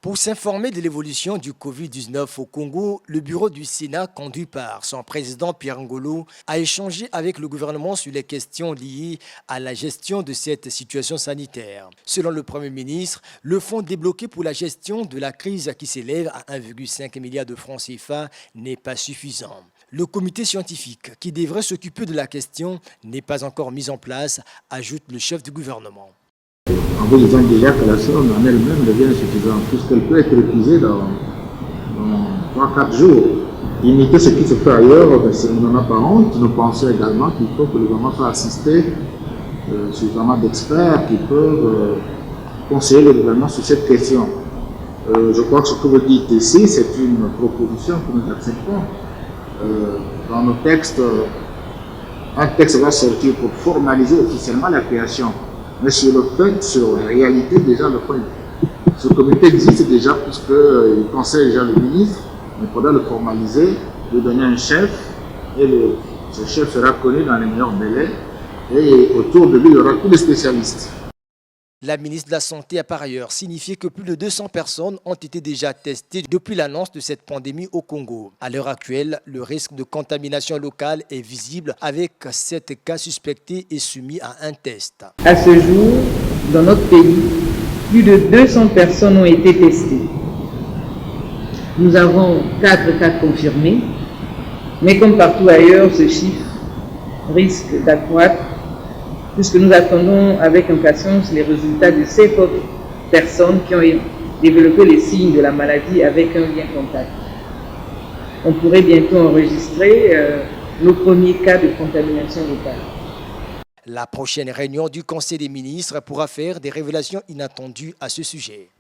Pour s'informer de l'évolution du Covid-19 au Congo, le bureau du Sénat, conduit par son président Pierre Ngolo, a échangé avec le gouvernement sur les questions liées à la gestion de cette situation sanitaire. Selon le Premier ministre, le fonds débloqué pour la gestion de la crise qui s'élève à 1,5 milliard de francs CFA n'est pas suffisant. Le comité scientifique qui devrait s'occuper de la question n'est pas encore mis en place, ajoute le chef du gouvernement. En vous disant déjà que la somme en elle-même devient insuffisante, puisqu'elle peut être épuisée dans 3-4 jours. Imiter ce qui se fait ailleurs, on n'en a pas honte. Nous pensons également qu'il faut que le gouvernement soit assisté suffisamment d'experts qui peuvent conseiller le gouvernement sur cette question. Je crois que ce que vous dites ici, c'est une proposition que nous acceptons. Dans nos textes, un texte va sortir pour formaliser officiellement la création. Mais sur le fait, sur la réalité, déjà, ce comité existe déjà puisqu'il conseille déjà le ministre, mais il faudra le formaliser, lui donner un chef, et ce chef sera connu dans les meilleurs délais, et autour de lui, il y aura tous les spécialistes. La ministre de la Santé a par ailleurs signifié que plus de 200 personnes ont été déjà testées depuis l'annonce de cette pandémie au Congo. À l'heure actuelle, le risque de contamination locale est visible avec 7 cas suspectés et soumis à un test. À ce jour, dans notre pays, plus de 200 personnes ont été testées. Nous avons 4 cas confirmés, mais comme partout ailleurs, ce chiffre risque d'accroître puisque nous attendons avec impatience les résultats de 7 autres personnes qui ont développé les signes de la maladie avec un lien contact. On pourrait bientôt enregistrer nos premiers cas de contamination locale. La prochaine réunion du Conseil des ministres pourra faire des révélations inattendues à ce sujet.